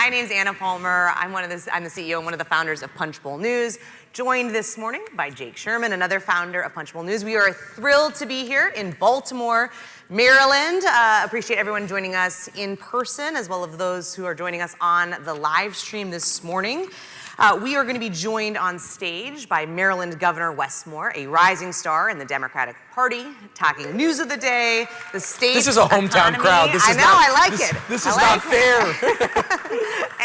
My name's Anna Palmer. I'm the CEO and one of the founders of Punchbowl News. Joined this morning by Jake Sherman, another founder of Punchbowl News. We are thrilled to be here in Baltimore, Maryland. Appreciate everyone joining us in person, as well as those who are joining us on the live stream this morning. We are going to be joined on stage by Maryland Governor Wes Moore, a rising star in the Democratic Party, talking news of the day, the state. This is a hometown economy. crowd. I like it. This is not fair.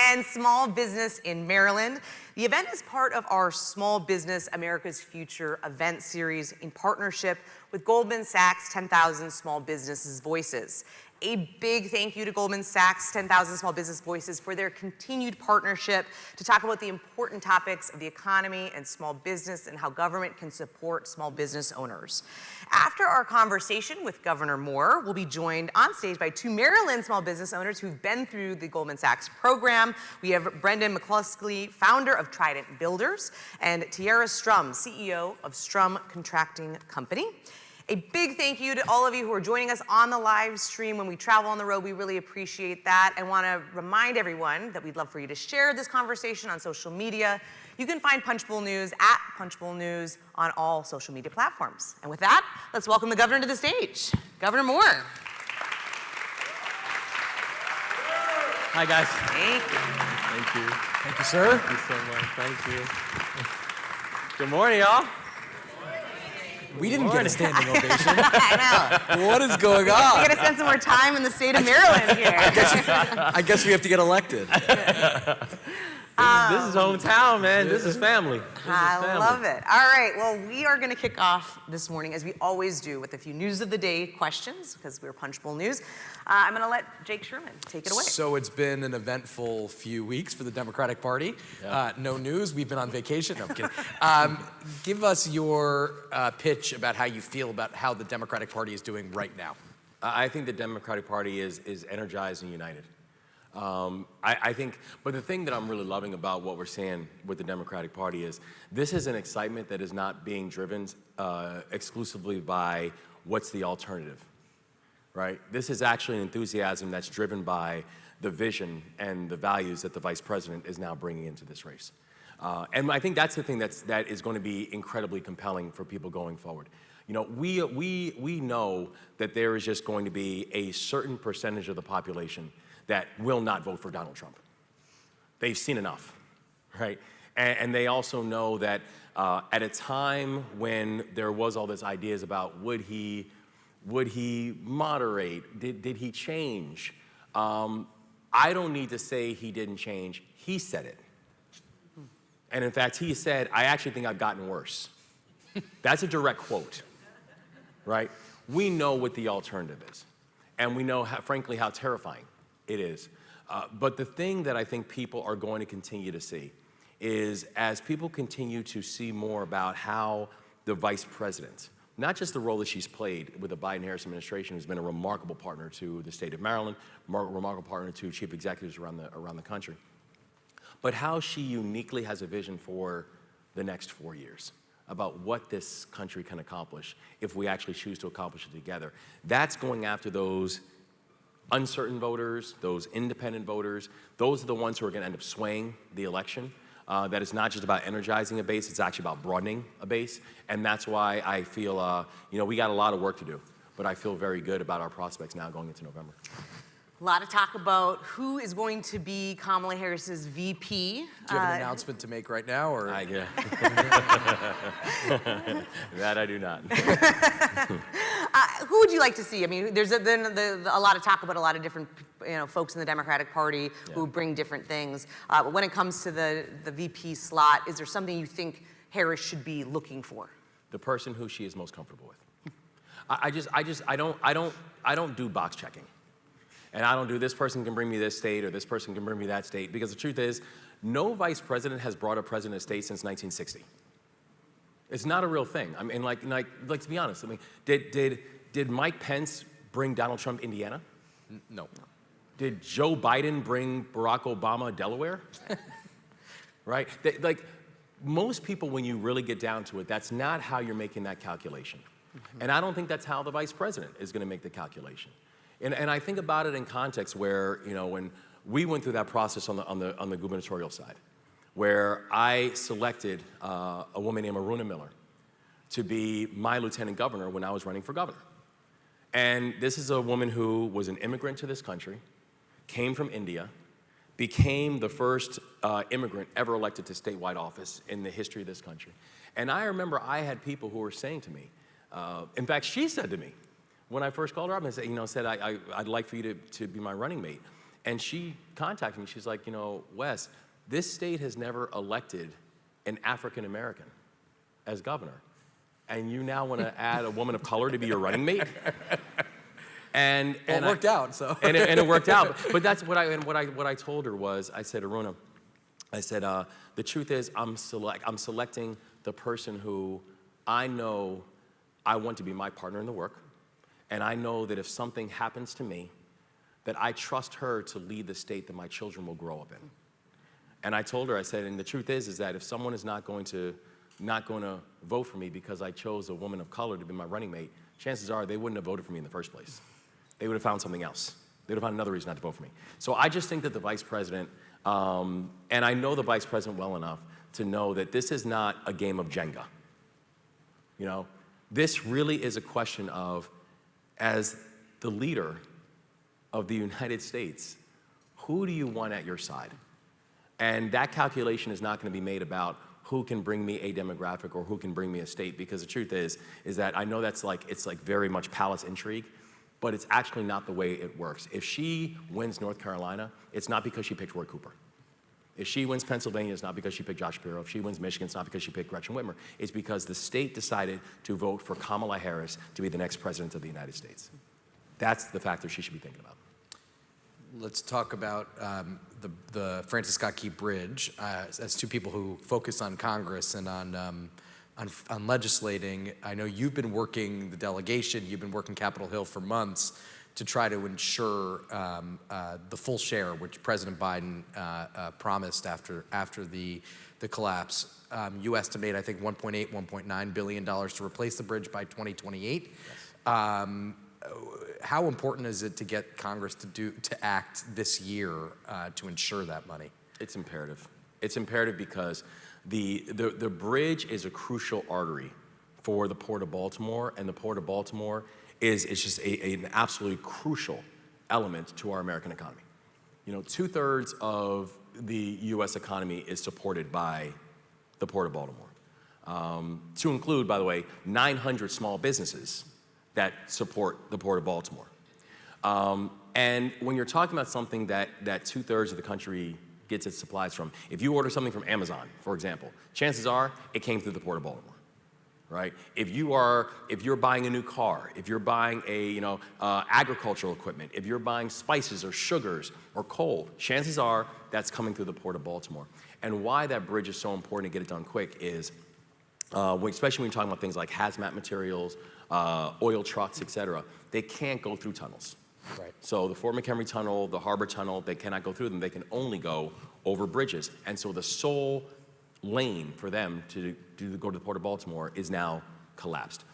And small business in Maryland. The event is part of our Small Business America's Future event series in partnership with Goldman Sachs 10,000 Small Businesses Voices. A big thank you to Goldman Sachs 10,000 Small Business Voices for their continued partnership to talk about the important topics of the economy and small business and how government can support small business owners. After our conversation with Governor Moore, we'll be joined on stage by two Maryland small business owners who've been through the Goldman Sachs program. We have Brendan McCluskey, founder of Trident Builders, and Tiara Strum, CEO of Strum Contracting Company. A big thank you to all of you who are joining us on the live stream. When we travel on the road, we really appreciate that. I want to remind everyone that we'd love for you to share this conversation on social media. You can find Punchbowl News at Punchbowl News on all social media platforms. And with that, let's welcome the governor to the stage. Governor Moore. Hi, guys. Thank you. Thank you. Thank you, sir. Thank you so much. Thank you. Good morning, y'all. We didn't get a standing ovation. I know. What is going on? We got to spend some more time in the state of Maryland here. I guess we have to get elected. This is hometown, man. This is family. I love it. All right, well, we are going to kick off this morning, as we always do, with a few news of the day questions, because we're Punchbowl News. I'm going to let Jake Sherman take it away. So it's been an eventful few weeks for the Democratic Party. Yeah. No news. We've been on vacation. No, I'm kidding. Give us your pitch about how you feel about how the Democratic Party is doing right now. I think the Democratic Party is energized and united. I think, but the thing that I'm really loving about what we're seeing with the Democratic Party is this is an excitement that is not being driven exclusively by what's the alternative, right? This is actually an enthusiasm that's driven by the vision and the values that the vice president is now bringing into this race. And I think that's the thing that is going to be incredibly compelling for people going forward. You know, we know that there is just going to be a certain percentage of the population that will not vote for Donald Trump. They've seen enough, right? And they also know that at a time when there was all these ideas about would he moderate, did he change? I don't need to say he didn't change, he said it. And in fact, he said, I actually think I've gotten worse. That's a direct quote, right? We know what the alternative is. And we know, frankly, how terrifying it is. But the thing that I think people are going to continue to see is as people continue to see more about how the vice president, not just the role that she's played with the Biden-Harris administration, who's been a remarkable partner to the state of Maryland, remarkable partner to chief executives around the country, but how she uniquely has a vision for the next 4 years about what this country can accomplish if we actually choose to accomplish it together. That's going after those uncertain voters, those independent voters. Those are the ones who are going to end up swaying the election. That is not just about energizing a base, it's actually about broadening a base. And that's why I feel, you know, we got a lot of work to do, but I feel very good about our prospects now going into November. A lot of talk about who is going to be Kamala Harris's VP. Do you have an announcement to make right now, or? Yeah. That I do not. Who would you like to see? I mean, there's been a lot of talk about a lot of different folks in the Democratic Party who bring different things. But when it comes to the VP slot, is there something you think Harris should be looking for? The person who she is most comfortable with. I don't do box checking. And I don't do this person can bring me this state or this person can bring me that state, because the truth is, no vice president has brought a president of state since 1960. It's not a real thing. I mean, like to be honest, I mean, did Mike Pence bring Donald Trump Indiana? No. Did Joe Biden bring Barack Obama Delaware? Right? Like, most people, when you really get down to it, that's not how you're making that calculation. Mm-hmm. And I don't think that's how the vice president is going to make the calculation. And I think about it in context where, you know, we went through that process on the gubernatorial side, where I selected a woman named Aruna Miller to be my lieutenant governor when I was running for governor. And this is a woman who was an immigrant to this country, came from India, became the first immigrant ever elected to statewide office in the history of this country. And I remember I had people who were saying to me, in fact, she said to me, when I first called her up and said, I'd like for you to be my running mate. And she contacted me, she's like, Wes, this state has never elected an African American as governor. And you now want to add a woman of color to be your running mate? And it worked out, so. And it worked out. But that's what I told her was, I said, Aruna, I said, the truth is I'm selecting the person who I know I want to be my partner in the work. And I know that if something happens to me, that I trust her to lead the state that my children will grow up in. And I told her, I said, and the truth is that if someone is not going to vote for me because I chose a woman of color to be my running mate, chances are they wouldn't have voted for me in the first place. They would have found something else. They would have found another reason not to vote for me. So I just think that the vice president, and I know the vice president well enough to know that this is not a game of Jenga. This really is a question of, as the leader of the United States, who do you want at your side? And that calculation is not going to be made about who can bring me a demographic or who can bring me a state, because the truth is that I know it's like very much palace intrigue, but it's actually not the way it works. If she wins North Carolina, it's not because she picked Roy Cooper. If she wins Pennsylvania, it's not because she picked Josh Shapiro. If she wins Michigan, it's not because she picked Gretchen Whitmer. It's because the state decided to vote for Kamala Harris to be the next president of the United States. That's the factor she should be thinking about. Let's talk about the Francis Scott Key Bridge. As two people who focus on Congress and on legislating, I know you've been working the delegation, you've been working Capitol Hill for months to try to ensure the full share, which President Biden promised after the collapse. You estimate, I think, $1.8, $1.9 billion to replace the bridge by 2028. Yes. How important is it to get Congress to act this year to ensure that money? It's imperative. It's imperative because the bridge is a crucial artery for the Port of Baltimore, and the Port of Baltimore is just an absolutely crucial element to our American economy. 2/3 of the U.S. economy is supported by the Port of Baltimore. To include, by the way, 900 small businesses that support the Port of Baltimore. And when you're talking about something that 2/3 of the country gets its supplies from, if you order something from Amazon, for example, chances are it came through the Port of Baltimore, right? If you're buying a new car, if you're buying agricultural equipment, if you're buying spices or sugars or coal, chances are that's coming through the Port of Baltimore. And why that bridge is so important to get it done quick is, especially when you're talking about things like hazmat materials, oil trucks, et cetera, they can't go through tunnels. Right. So the Fort McHenry Tunnel, the Harbor Tunnel, they cannot go through them. They can only go over bridges. And so the sole lane for them to go to the Port of Baltimore is now collapsed.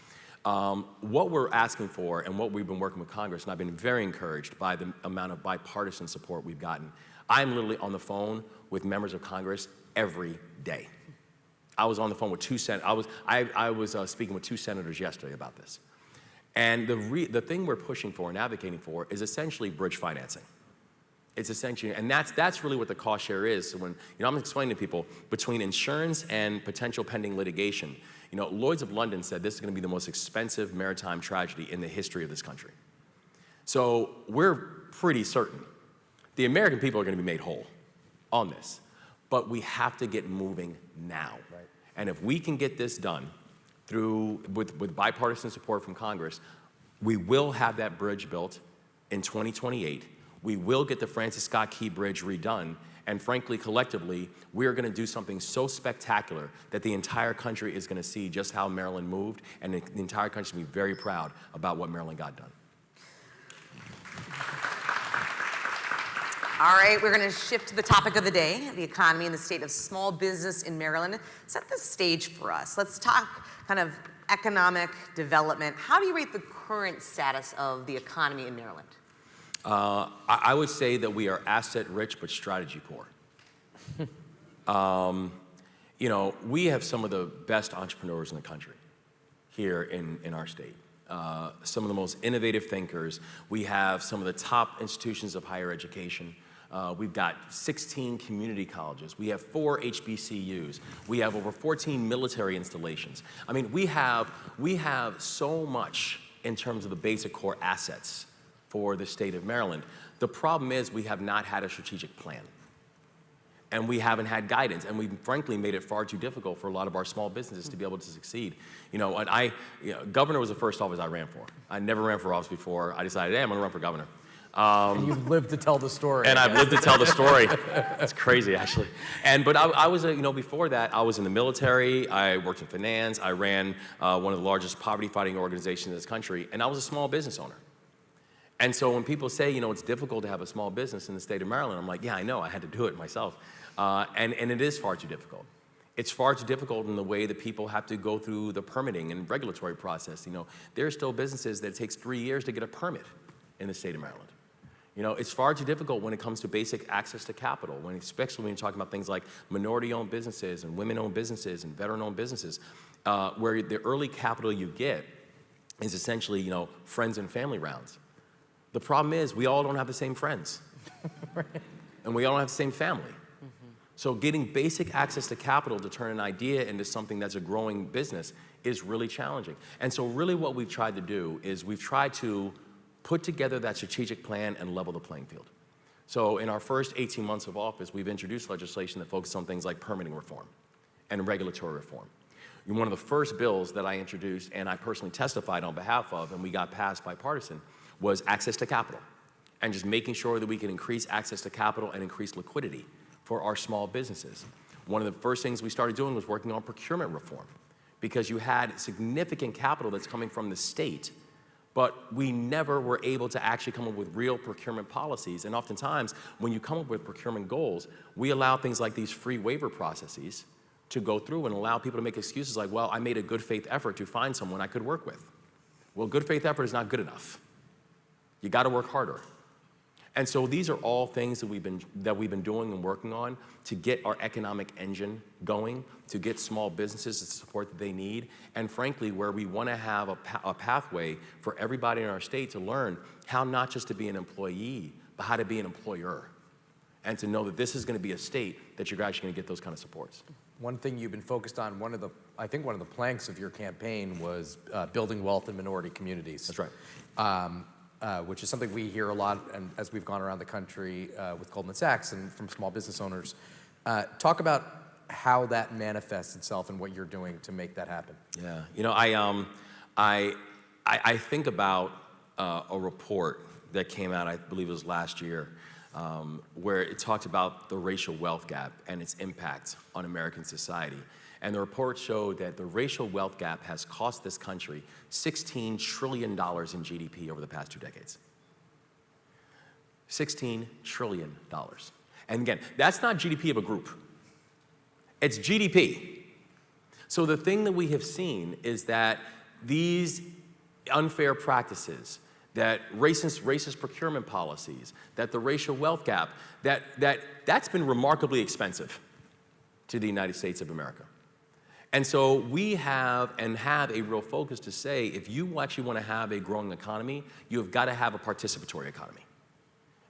What we're asking for and what we've been working with Congress, and I've been very encouraged by the amount of bipartisan support we've gotten. I'm literally on the phone with members of Congress every day. I was on the phone with I was speaking with 2 senators yesterday about this. And the thing we're pushing for and advocating for is essentially bridge financing. It's essentially, and that's really what the cost share is. So when, I'm explaining to people, between insurance and potential pending litigation, Lloyd's of London said this is going to be the most expensive maritime tragedy in the history of this country. So we're pretty certain the American people are going to be made whole on this. But we have to get moving now. Right. And if we can get this done with bipartisan support from Congress, we will have that bridge built in 2028. We will get the Francis Scott Key Bridge redone. And frankly, collectively, we are going to do something so spectacular that the entire country is going to see just how Maryland moved, and the entire country is going to be very proud about what Maryland got done. All right, we're going to shift to the topic of the day, the economy and the state of small business in Maryland. Set the stage for us. Let's talk kind of economic development. How do you rate the current status of the economy in Maryland? I would say that we are asset rich but strategy poor. You know, we have some of the best entrepreneurs in the country here in our state. Some of the most innovative thinkers. We have some of the top institutions of higher education. We've got 16 community colleges. We have 4 HBCUs. We have over 14 military installations. I mean, we have so much in terms of the basic core assets for the state of Maryland. The problem is we have not had a strategic plan. And we haven't had guidance, and we've frankly made it far too difficult for a lot of our small businesses to be able to succeed. You know, and governor was the first office I ran for. I never ran for office before. I decided, hey, I'm gonna run for governor. And you've lived to tell the story. And I've lived to tell the story. That's crazy, actually. But I was, you know, before that, I was in the military. I worked in finance. I ran one of the largest poverty-fighting organizations in this country, and I was a small business owner. And so when people say, you know, it's difficult to have a small business in the state of Maryland, I'm like, yeah, I know. I had to do it myself. And it is far too difficult. It's far too difficult in the way that people have to go through the permitting and regulatory process. You know, there are still businesses that it takes 3 years to get a permit in the state of Maryland. You know, it's far too difficult when it comes to basic access to capital, especially when you're talking about things like minority-owned businesses and women-owned businesses and veteran-owned businesses, where the early capital you get is essentially, you know, friends and family rounds. The problem is we all don't have the same friends. Right. And we all don't have the same family. So getting basic access to capital to turn an idea into something that's a growing business is really challenging. And so really what we've tried to do is we've tried to put together that strategic plan and level the playing field. So in our first 18 months of office, we've introduced legislation that focuses on things like permitting reform and regulatory reform. One of the first bills that I introduced and I personally testified on behalf of, and we got passed bipartisan, was access to capital, and just making sure that we can increase access to capital and increase liquidity for our small businesses. One of the first things we started doing was working on procurement reform, because you had significant capital that's coming from the state, but we never were able to actually come up with real procurement policies. And oftentimes, when you come up with procurement goals, we allow things like these free waiver processes to go through and allow people to make excuses like, well, I made a good faith effort to find someone I could work with. Well, good faith effort is not good enough. You gotta work harder. And so these are all things that we've been doing and working on to get our economic engine going, to get small businesses the support that they need, and frankly, where we want to have a pathway for everybody in our state to learn how not just to be an employee, but how to be an employer, and to know that this is going to be a state that you're actually going to get those kind of supports. One thing you've been focused on, I think one of the planks of your campaign was building wealth in minority communities. That's right. Which is something we hear a lot, and as we've gone around the country with Goldman Sachs and from small business owners. Talk about how that manifests itself and what you're doing to make that happen. Yeah, you know, I think about a report that came out, I believe it was last year, where it talked about the racial wealth gap and its impact on American society. And the report showed that the racial wealth gap has cost this country $16 trillion in GDP over the past 2 decades. $16 trillion. And again, that's not GDP of a group. It's GDP. So the thing that we have seen is that these unfair practices, that racist procurement policies, that the racial wealth gap, that's been remarkably expensive to the United States of America. And so we have a real focus to say, if you actually want to have a growing economy, you've got to have a participatory economy.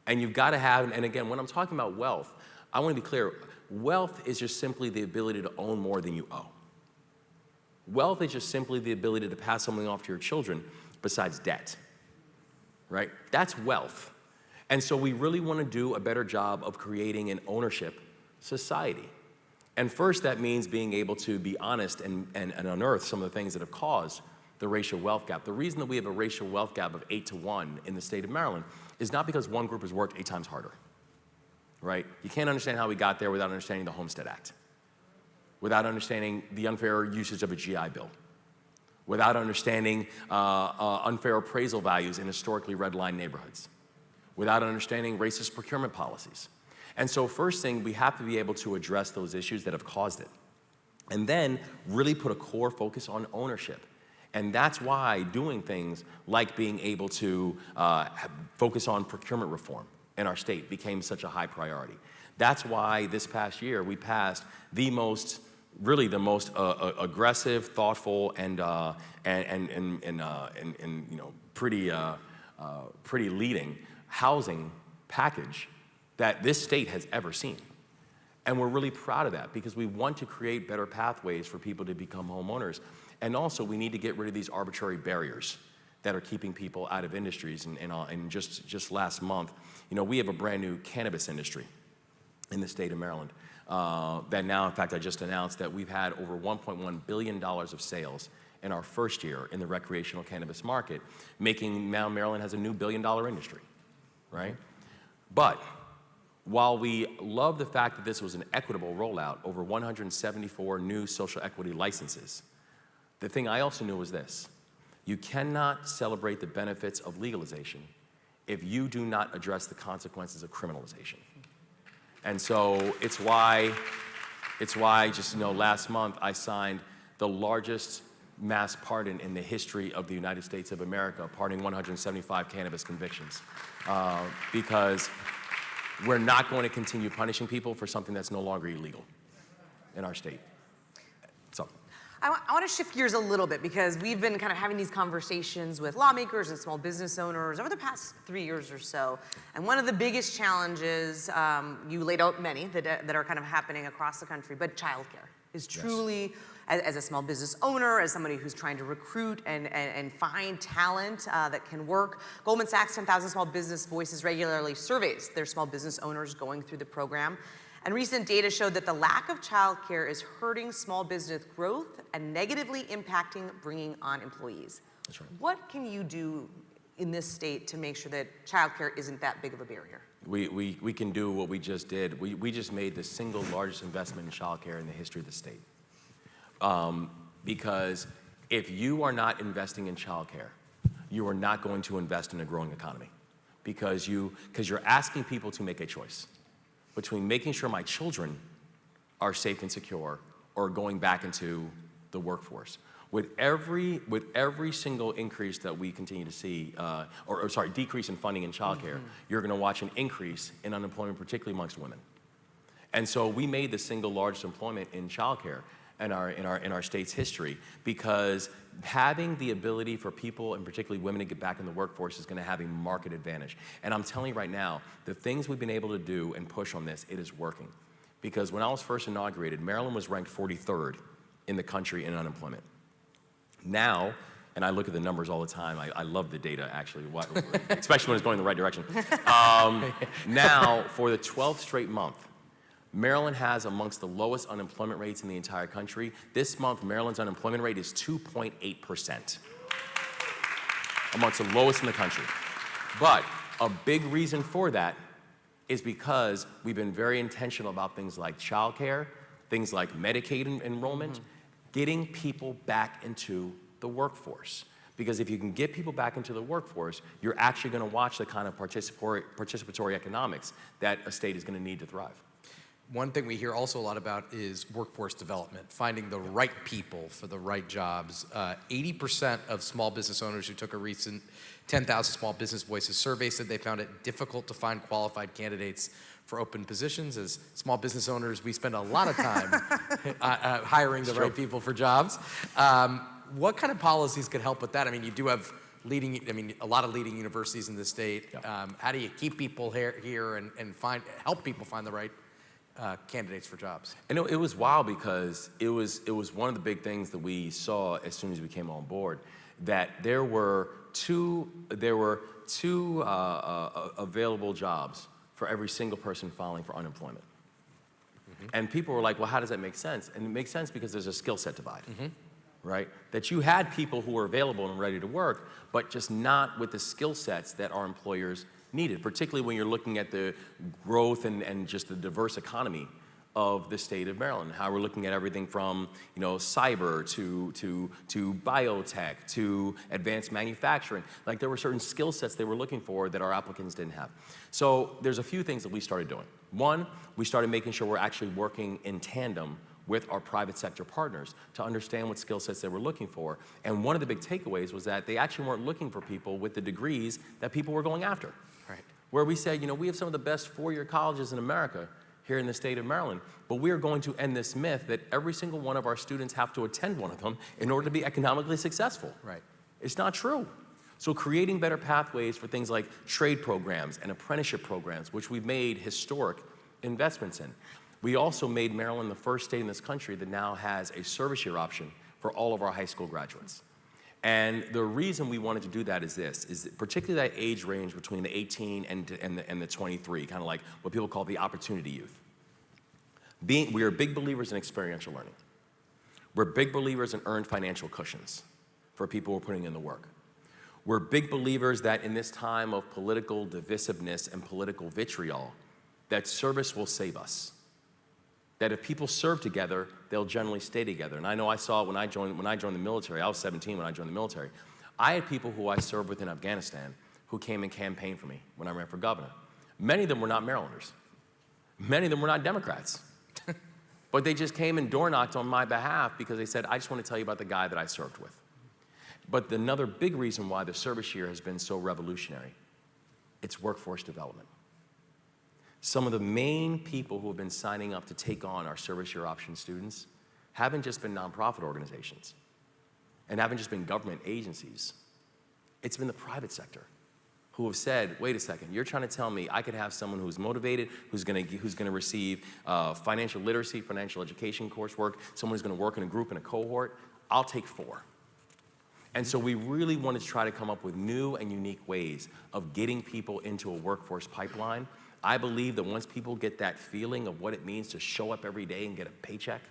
And you've got to have, and again, when I'm talking about wealth, I want to be clear, wealth is just simply the ability to own more than you owe. Wealth is just simply the ability to pass something off to your children besides debt, right? That's wealth. And so we really want to do a better job of creating an ownership society. And first, that means being able to be honest and unearth some of the things that have caused the racial wealth gap. The reason that we have a racial wealth gap of 8-to-1 in the state of Maryland is not because one group has worked 8 times harder, right? You can't understand how we got there without understanding the Homestead Act, without understanding the unfair usage of a GI Bill, without understanding unfair appraisal values in historically red-line neighborhoods, without understanding racist procurement policies. And so first thing, we have to be able to address those issues that have caused it. And then really put a core focus on ownership And that's why doing things like being able to focus on procurement reform in our state became such a high priority. That's why this past year we passed the most aggressive, thoughtful, and pretty leading housing package that this state has ever seen. And we're really proud of that because we want to create better pathways for people to become homeowners. And also, we need to get rid of these arbitrary barriers that are keeping people out of industries. And just last month, we have a brand new cannabis industry in the state of Maryland that now, in fact, I just announced that we've had over $1.1 billion of sales in our first year in the recreational cannabis market, making now Maryland has a new billion-dollar industry, right? But while we love the fact that this was an equitable rollout, over 174 new social equity licenses, the thing I also knew was this: you cannot celebrate the benefits of legalization if you do not address the consequences of criminalization. And so it's why just last month I signed the largest mass pardon in the history of the United States of America, pardoning 175 cannabis convictions, because we're not going to continue punishing people for something that's no longer illegal in our state. So. I want to shift gears a little bit because we've been kind of having these conversations with lawmakers and small business owners over the past 3 years or so. And one of the biggest challenges, you laid out many that are kind of happening across the country, but childcare is truly, as a small business owner, as somebody who's trying to recruit and find talent that can work. Goldman Sachs 10,000 Small Business Voices regularly surveys their small business owners going through the program. And recent data showed that the lack of childcare is hurting small business growth and negatively impacting bringing on employees. That's right. What can you do in this state to make sure that childcare isn't that big of a barrier? We can do what we just did. We just made the single largest investment in childcare in the history of the state. Because if you are not investing in childcare, you are not going to invest in a growing economy. Because you're asking people to make a choice between making sure my children are safe and secure or going back into the workforce. With every single increase that we continue to see, decrease in funding in childcare, you're going to watch an increase in unemployment, particularly amongst women. And so we made the single largest employment in childcare in our state's history, because having the ability for people, and particularly women, to get back in the workforce is going to have a market advantage. And I'm telling you right now, the things we've been able to do and push on this, it is working. Because when I was first inaugurated, Maryland was ranked 43rd in the country in unemployment. Now, and I look at the numbers all the time, I love the data actually, especially when it's going in the right direction. Now, for the 12th straight month, Maryland has amongst the lowest unemployment rates in the entire country. This month, Maryland's unemployment rate is 2.8%, amongst the lowest in the country. But a big reason for that is because we've been very intentional about things like childcare, things like Medicaid enrollment, getting people back into the workforce. Because if you can get people back into the workforce, you're actually going to watch the kind of participatory economics that a state is going to need to thrive. One thing we hear also a lot about is workforce development, finding the right people for the right jobs. 80% of small business owners who took a recent 10,000 Small Business Voices survey said they found it difficult to find qualified candidates for open positions. As small business owners, we spend a lot of time hiring the right people for jobs. What kind of policies could help with that? I mean, you do have a lot of leading universities in the state. Yeah. How do you keep people here and help people find the right candidates for jobs? I know it was wild because it was one of the big things that we saw as soon as we came on board, that there were two available jobs for every single person filing for unemployment. And people were like, well, how does that make sense? And it makes sense because there's a skill set divide, right? That you had people who were available and ready to work, but just not with the skill sets that our employers needed, particularly when you're looking at the growth and just the diverse economy of the state of Maryland. How we're looking at everything from cyber to biotech to advanced manufacturing. Like, there were certain skill sets they were looking for that our applicants didn't have. So there's a few things that we started doing. One, we started making sure we're actually working in tandem with our private sector partners to understand what skill sets they were looking for. And one of the big takeaways was that they actually weren't looking for people with the degrees that people were going after. Right. Where we said, we have some of the best four-year colleges in America here in the state of Maryland, but we are going to end this myth that every single one of our students have to attend one of them in order to be economically successful. Right. It's not true. So creating better pathways for things like trade programs and apprenticeship programs, which we've made historic investments in. We also made Maryland the first state in this country that now has a service year option for all of our high school graduates. And the reason we wanted to do that is this, is particularly that age range between the 18 and the 23, kind of like what people call the opportunity youth. We are big believers in experiential learning. We're big believers in earned financial cushions for people who are putting in the work. We're big believers that in this time of political divisiveness and political vitriol, that service will save us. That if people serve together, they'll generally stay together. And I know I saw it when I joined the military. I was 17 when I joined the military. I had people who I served with in Afghanistan who came and campaigned for me when I ran for governor. Many of them were not Marylanders. Many of them were not Democrats. But they just came and door knocked on my behalf because they said, I just want to tell you about the guy that I served with. But another big reason why the service year has been so revolutionary, it's workforce development. Some of the main people who have been signing up to take on our service year option students haven't just been nonprofit organizations and haven't just been government agencies. It's been the private sector who have said, wait a second, you're trying to tell me I could have someone who's motivated, who's gonna receive financial literacy, financial education coursework, someone who's gonna work in a group, in a cohort, I'll take 4. And so we really wanted to try to come up with new and unique ways of getting people into a workforce pipeline. I believe that once people get that feeling of what it means to show up every day and get a paycheck,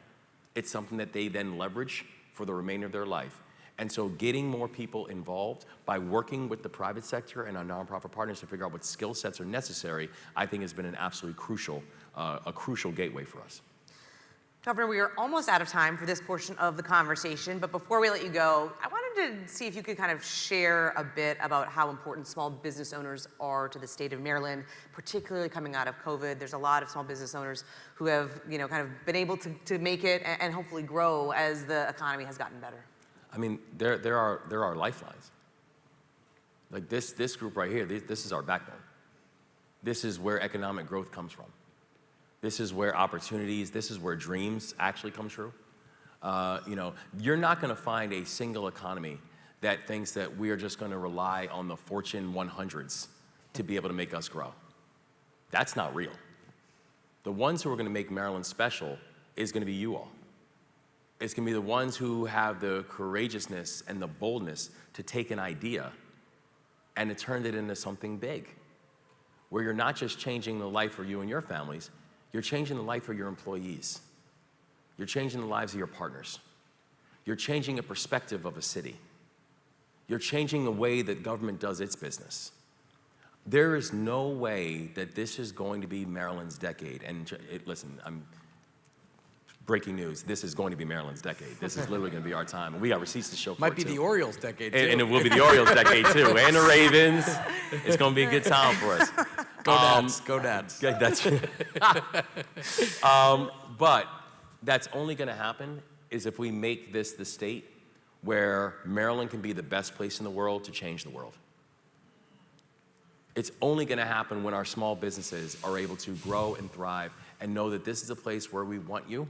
it's something that they then leverage for the remainder of their life. And so getting more people involved by working with the private sector and our nonprofit partners to figure out what skill sets are necessary, I think has been an absolutely crucial, a crucial gateway for us. Governor, we are almost out of time for this portion of the conversation, but before we let you go, I wanted to see if you could kind of share a bit about how important small business owners are to the state of Maryland, particularly coming out of COVID. There's a lot of small business owners who have, kind of been able to make it and hopefully grow as the economy has gotten better. I mean, there are lifelines. Like this group right here, this is our backbone. This is where economic growth comes from. This is where opportunities, this is where dreams actually come true. You're not gonna find a single economy that thinks that we are just gonna rely on the Fortune 100s to be able to make us grow. That's not real. The ones who are gonna make Maryland special is gonna be you all. It's gonna be the ones who have the courageousness and the boldness to take an idea and to turn it into something big, where you're not just changing the life for you and your families, you're changing the life of your employees. You're changing the lives of your partners. You're changing a perspective of a city. You're changing the way that government does its business. There is no way that this is going to be Maryland's decade. And listen, breaking news, this is going to be Maryland's decade. This is literally going to be our time. And we got receipts to show for Might it, be too. the Orioles decade, too. And it will be the Orioles decade, too. And the Ravens. It's going to be a good time for us. Go Dads, go Dads. Yeah, that's but that's only going to happen is if we make this the state where Maryland can be the best place in the world to change the world. It's only going to happen when our small businesses are able to grow and thrive and know that this is a place where we want you,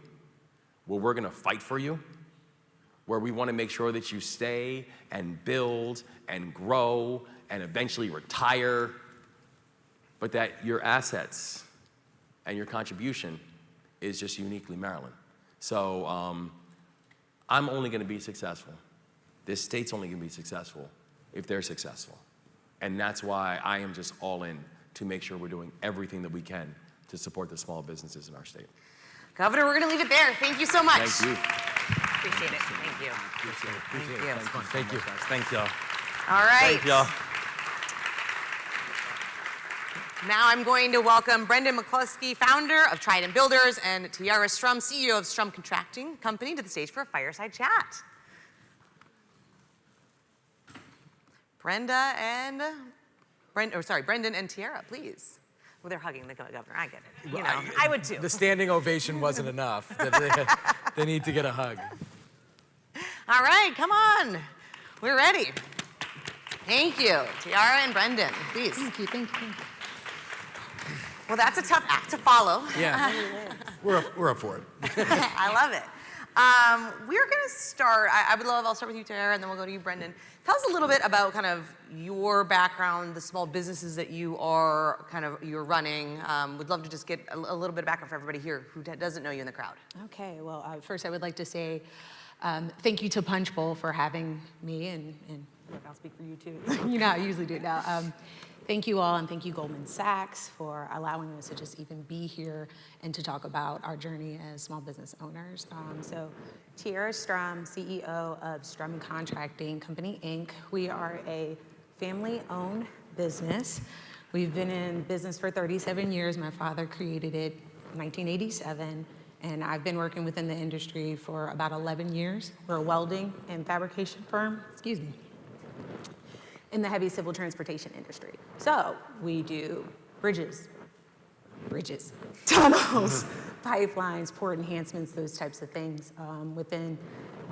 where we're going to fight for you, where we want to make sure that you stay and build and grow and eventually retire, but that your assets and your contribution is just uniquely Maryland. So I'm only gonna be successful. This state's only gonna be successful if they're successful. And that's why I am just all in to make sure we're doing everything that we can to support the small businesses in our state. Governor, we're gonna leave it there. Thank you so much. Thank you. Appreciate it. Thank you. Appreciate it. Thank you. Thank y'all. All right. Thank y'all. Now I'm going to welcome Brendan McCluskey, founder of Trident Builders, and Tiara Strum, CEO of Strum Contracting Company, to the stage for a fireside chat. Brendan and Tiara, please. Well, they're hugging the governor. I get it. You know, I would too. The standing ovation wasn't enough. They need to get a hug. All right, come on. We're ready. Thank you. Tiara and Brendan, please. Thank you, thank you, thank you. Well, that's a tough act to follow. Yeah. We're up for it. I love it. We're going to start, I'll start with you, Tara, and then we'll go to you, Brendan. Tell us a little bit about kind of your background, the small businesses that you're running. Would love to just get a little bit of background for everybody here who doesn't know you in the crowd. Okay, well, first I would like to say thank you to Punch Bowl for having me, and look, I'll speak for you too. You know how I usually do now. Thank you all, and thank you Goldman Sachs for allowing us to just even be here and to talk about our journey as small business owners. So Tiara Strum, CEO of Strum Contracting Company, Inc. We are a family-owned business. We've been in business for 37 years. My father created it in 1987, and I've been working within the industry for about 11 years. We're a welding and fabrication firm, in the heavy civil transportation industry. So we do bridges, tunnels, pipelines, port enhancements, those types of things within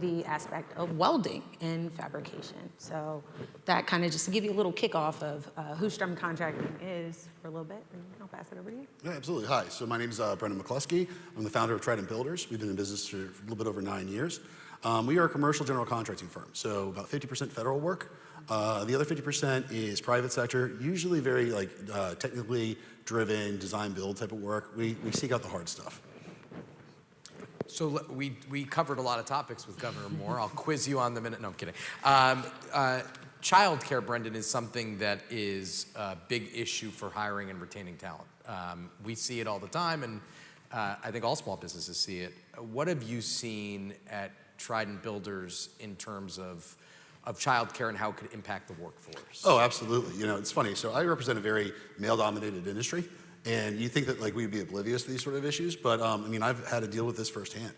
the aspect of welding and fabrication. So that kind of just to give you a little kickoff of who Strum Contracting is for a little bit, and I'll pass it over to you. Yeah, absolutely. Hi, so my name is Brendan McCluskey. I'm the founder of Trident Builders. We've been in business for a little bit over 9 years. We are a commercial general contracting firm, so about 50% federal work. The other 50% is private sector, usually very technically driven, design build type of work. We seek out the hard stuff. So we covered a lot of topics with Governor Moore. I'll quiz you on the minute. No, I'm kidding. Childcare, Brendan, is something that is a big issue for hiring and retaining talent. We see it all the time, and I think all small businesses see it. What have you seen at Trident Builders in terms of childcare and how it could impact the workforce? Oh, absolutely. You know, it's funny. So I represent a very male-dominated industry, and you think that we'd be oblivious to these sort of issues, but I mean, I've had to deal with this firsthand.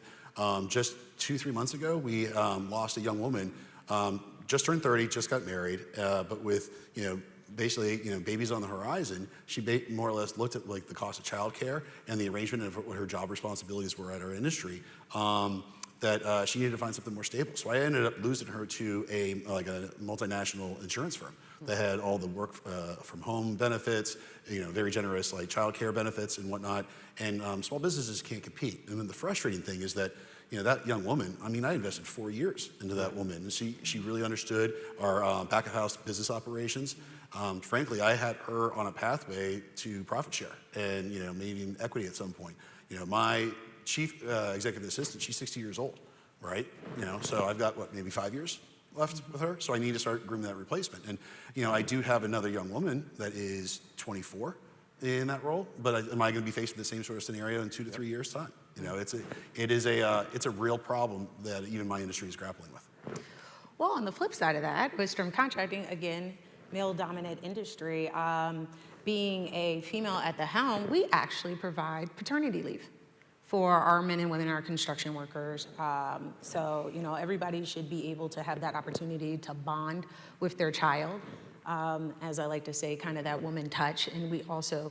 Just 2-3 months ago, we lost a young woman, just turned 30, just got married, but with basically babies on the horizon. She more or less looked at the cost of childcare and the arrangement of what her job responsibilities were at our industry. That she needed to find something more stable. So I ended up losing her to a multinational insurance firm that had all the work from home benefits, very generous child care benefits and whatnot. And small businesses can't compete. And then the frustrating thing is that that young woman, I mean, I invested 4 years into that woman, and she really understood our back of house business operations. Frankly, I had her on a pathway to profit share and maybe even equity at some point. My chief executive assistant, she's 60 years old, right? So I've got maybe 5 years left with her. So I need to start grooming that replacement. And I do have another young woman that is 24 in that role, but am I going to be faced with the same sort of scenario in 2 to 3 years' time? It's a real problem that even my industry is grappling with. Well, on the flip side of that, with Strum Contracting, again, male-dominant industry, being a female at the helm, we actually provide paternity leave for our men and women, our construction workers. So, everybody should be able to have that opportunity to bond with their child. As I like to say, kind of that woman touch. And we also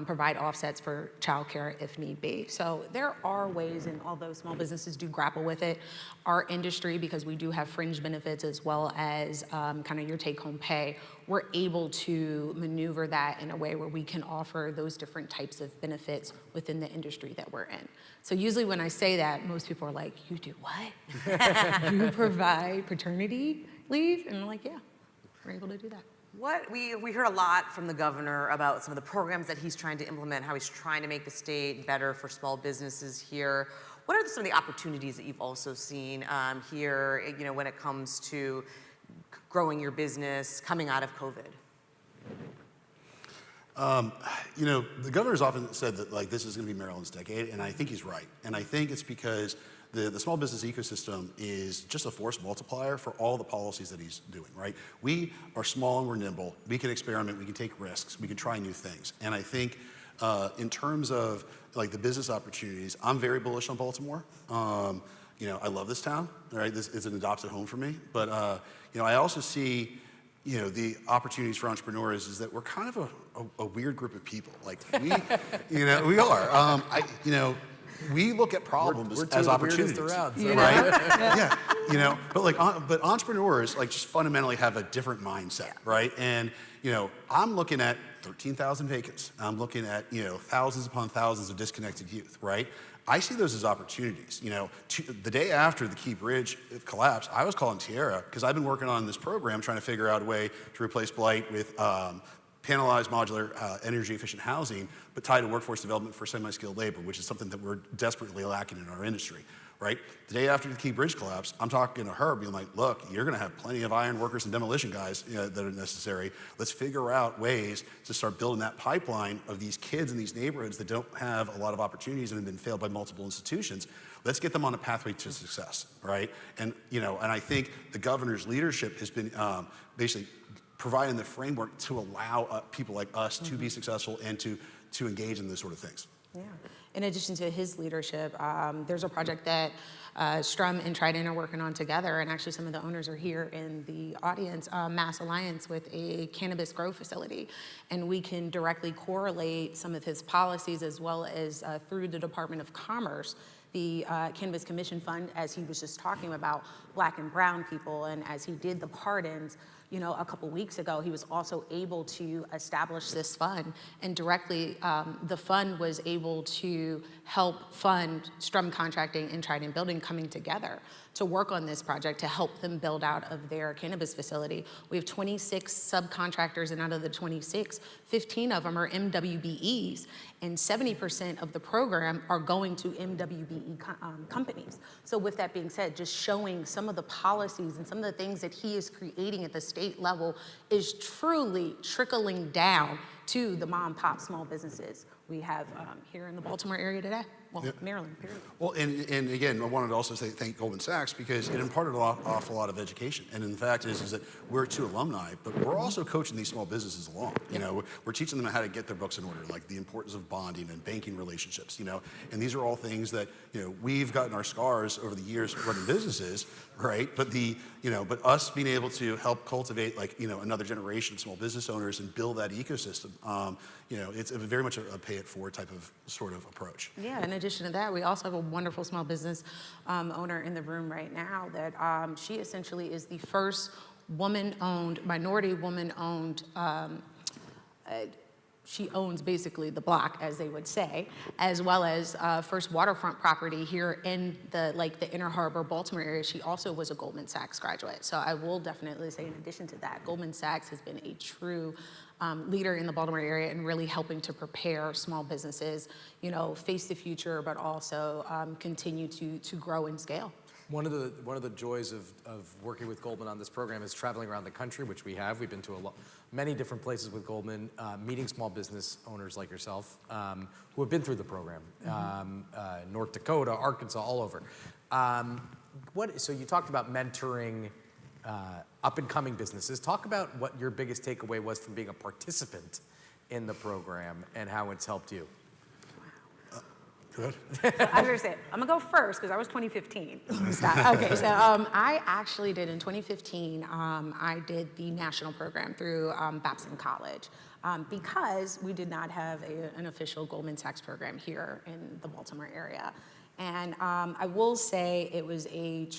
provide offsets for childcare if need be. So there are ways, and although small businesses do grapple with it, our industry, because we do have fringe benefits as well as kind of your take-home pay, we're able to maneuver that in a way where we can offer those different types of benefits within the industry that we're in. So usually when I say that, most people are like, you do what? You provide paternity leave? And I'm like, yeah, we're able to do that. We heard a lot from the governor about some of the programs that he's trying to implement, how he's trying to make the state better for small businesses here. What are some of the opportunities that you've also seen here, when it comes to growing your business coming out of COVID? The governor's often said that this is going to be Maryland's decade, and I think he's right. And I think it's because the small business ecosystem is just a force multiplier for all the policies that he's doing, right? We are small and we're nimble. We can experiment, we can take risks, we can try new things. And I think in terms of the business opportunities, I'm very bullish on Baltimore. I love this town, right? This is an adopted home for me. But I also see the opportunities for entrepreneurs is that we're kind of a weird group of people. Like we, we are. We look at problems we're as opportunities, around, so. right? Yeah, but entrepreneurs like just fundamentally have a different mindset, right? And I'm looking at 13,000 vacants. I'm looking at thousands upon thousands of disconnected youth, right? I see those as opportunities. The day after the Key Bridge collapsed, I was calling Tierra because I've been working on this program trying to figure out a way to replace blight with panelized modular energy efficient housing, but tied to workforce development for semi-skilled labor, which is something that we're desperately lacking in our industry, right? The day after the Key Bridge collapse, I'm talking to her being like, look, you're gonna have plenty of iron workers and demolition guys that are necessary. Let's figure out ways to start building that pipeline of these kids in these neighborhoods that don't have a lot of opportunities and have been failed by multiple institutions. Let's get them on a pathway to success, right? And I think the governor's leadership has been basically providing the framework to allow people like us to be successful and to engage in those sort of things. Yeah. In addition to his leadership, there's a project that Strum and Trident are working on together, and actually some of the owners are here in the audience, Mass Alliance with a cannabis grow facility. And we can directly correlate some of his policies as well as through the Department of Commerce, the Cannabis Commission Fund, as he was just talking about Black and brown people, and as he did the pardons, a couple weeks ago, he was also able to establish this fund, and directly the fund was able to help fund Strum Contracting and Trident Building coming together to work on this project to help them build out of their cannabis facility. We have 26 subcontractors, and out of the 26, 15 of them are MWBEs, and 70% of the program are going to MWBE companies. So with that being said, just showing some of the policies and some of the things that he is creating at the state level is truly trickling down to the mom and pop small businesses we have here in the Baltimore area today. Well, Yeah. Maryland, period. Well, and again, I wanted to also say thank Goldman Sachs because it imparted an awful lot of education. And the fact is that we're two alumni, but we're also coaching these small businesses along. We're teaching them how to get their books in order, like the importance of bonding and banking relationships. And these are all things that we've gotten our scars over the years running businesses, right? But but us being able to help cultivate another generation of small business owners and build that ecosystem, it's very much a pay it forward type of sort of approach. Yeah, in addition to that, we also have a wonderful small business owner in the room right now that she essentially is the first minority woman-owned, she owns basically the block, as they would say, as well as first waterfront property here in the Inner Harbor, Baltimore area. She also was a Goldman Sachs graduate. So I will definitely say, in addition to that, Goldman Sachs has been a true leader in the Baltimore area and really helping to prepare small businesses, face the future, but also continue to grow and scale. One of the joys of working with Goldman on this program is traveling around the country, which we have. We've been to many different places with Goldman, meeting small business owners like yourself who have been through the program, North Dakota, Arkansas, all over. So you talked about mentoring up-and-coming businesses. Talk about what your biggest takeaway was from being a participant in the program and how it's helped you. Good. So I understand. I'm gonna go first because I was 2015. Stop. Okay, so I actually did in 2015. I did the national program through Babson College because we did not have an official Goldman Sachs program here in the Baltimore area. And I will say it was a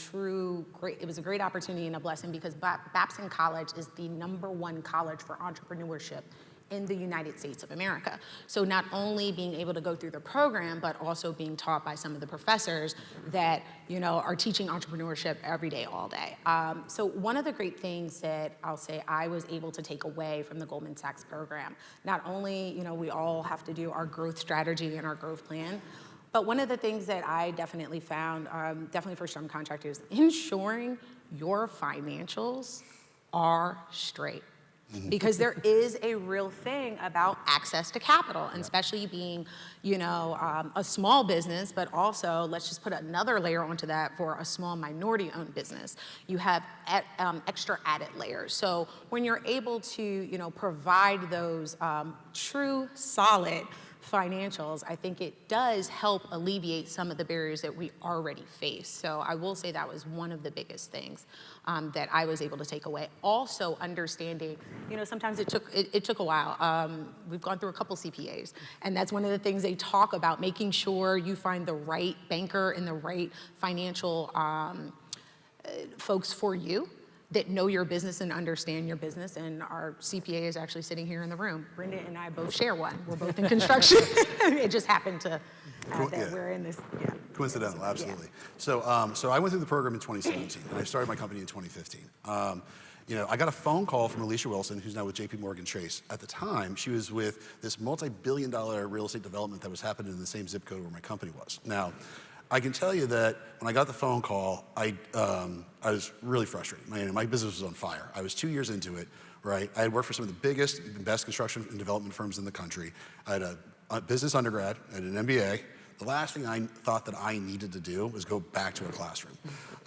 great opportunity and a blessing because Babson College is the #1 college for entrepreneurship in the United States of America. So not only being able to go through the program, but also being taught by some of the professors that, are teaching entrepreneurship every day, all day. So one of the great things that I'll say I was able to take away from the Goldman Sachs program, not only, we all have to do our growth strategy and our growth plan, but one of the things that I definitely found, definitely for some contractors, ensuring your financials are straight. Because there is a real thing about access to capital, and especially being, a small business, but also let's just put another layer onto that for a small minority-owned business. You have extra added layers. So when you're able to, provide those true, solid financials, I think it does help alleviate some of the barriers that we already face. So I will say that was one of the biggest things that I was able to take away. Also understanding, sometimes it took a while. We've gone through a couple CPAs, and that's one of the things they talk about, making sure you find the right banker and the right financial folks for you that know your business and understand your business. And our CPA is actually sitting here in the room. Brenda and I both share one. We're both in construction. It just happened to that we're in this. Yeah. Coincidental, absolutely. Yeah. So I went through the program in 2017, and I started my company in 2015. I got a phone call from Alicia Wilson, who's now with JP Morgan Chase. At the time, she was with this multi-billion-dollar real estate development that was happening in the same zip code where my company was. Now, I can tell you that when I got the phone call, I was really frustrated. My business was on fire. I was 2 years into it, right? I had worked for some of the biggest and best construction and development firms in the country. I had a business undergrad, I had an MBA. The last thing I thought that I needed to do was go back to a classroom.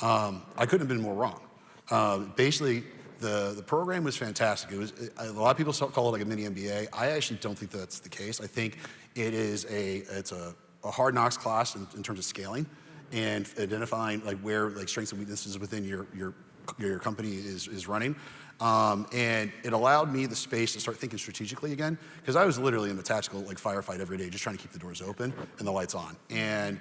I couldn't have been more wrong. Basically, the program was fantastic. A lot of people call it like a mini MBA. I actually don't think that's the case. I think it's a hard knocks class in terms of scaling and identifying like where like strengths and weaknesses within your company is running. And it allowed me the space to start thinking strategically again, because I was literally in a tactical like firefight every day, just trying to keep the doors open and the lights on. And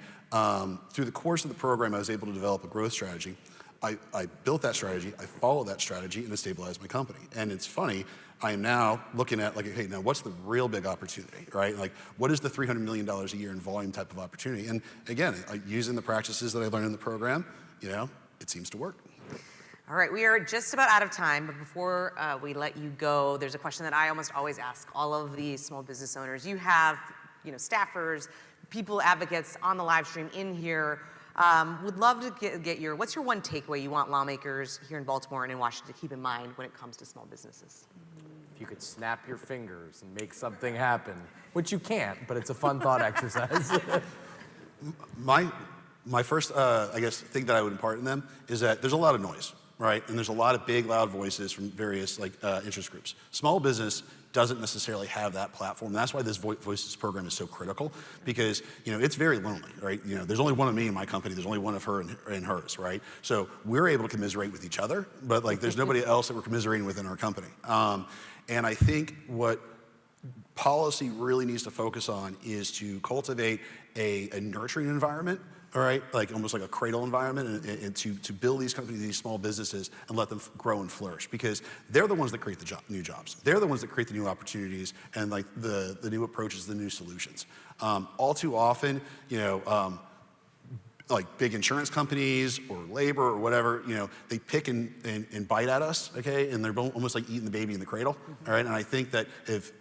through the course of the program, I was able to develop a growth strategy. I built that strategy, I followed that strategy, and it stabilized my company. And it's funny, I am now looking at like, hey, now what's the real big opportunity, right? Like, what is the $300 million a year in volume type of opportunity? And again, using the practices that I learned in the program, it seems to work. All right, we are just about out of time, but before we let you go, there's a question that I almost always ask all of the small business owners. You have, staffers, people, advocates on the live stream in here. Would love to get what's your one takeaway you want lawmakers here in Baltimore and in Washington to keep in mind when it comes to small businesses? If you could snap your fingers and make something happen, which you can't, but it's a fun thought exercise. My first, thing that I would impart in them is that there's a lot of noise, right? And there's a lot of big, loud voices from various interest groups. Small business doesn't necessarily have that platform. And that's why this Voices program is so critical, because it's very lonely, right? There's only one of me in my company. There's only one of her and hers, right? So we're able to commiserate with each other, but there's nobody else that we're commiserating with in our company. And I think what policy really needs to focus on is to cultivate a nurturing environment, all right, almost like a cradle environment, and to build these companies, these small businesses, and let them grow and flourish, because they're the ones that create the new jobs. They're the ones that create the new opportunities and the new approaches, the new solutions. All too often, big insurance companies or labor or whatever, they pick and bite at us, okay, and they're almost like eating the baby in the cradle, all right. And I think that if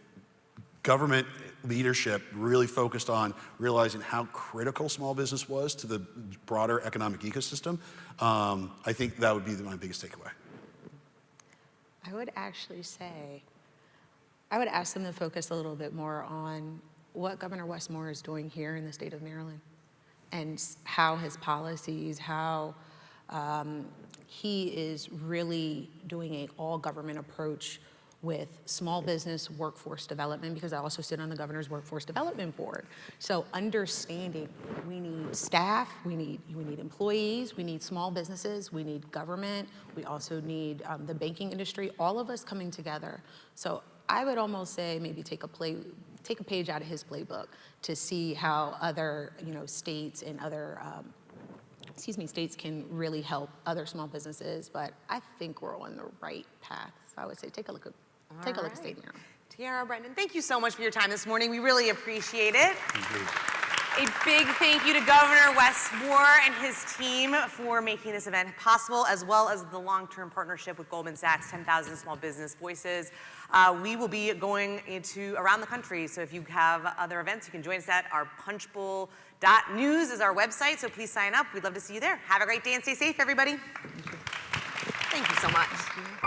government leadership really focused on realizing how critical small business was to the broader economic ecosystem, I think that would be my biggest takeaway. I would actually say, I would ask them to focus a little bit more on what Governor Westmore is doing here in the state of Maryland, and how his policies, how he is really doing an all-government approach with small business workforce development, because I also sit on the governor's workforce development board. So understanding we need staff, we need employees, we need small businesses, we need government, we also need the banking industry, all of us coming together. So I would almost say maybe take a page out of his playbook to see how other states and other states can really help other small businesses. But I think we're on the right path. So I would say take a look at State Maryland. Tiara, Brendan, thank you so much for your time this morning. We really appreciate it. A big thank you to Governor Westmore and his team for making this event possible, as well as the long-term partnership with Goldman Sachs 10,000 Small Business Voices. We will be going around the country, so if you have other events, you can join us at our punchbowl.news is our website, so please sign up. We'd love to see you there. Have a great day and stay safe, everybody. Thank you so much.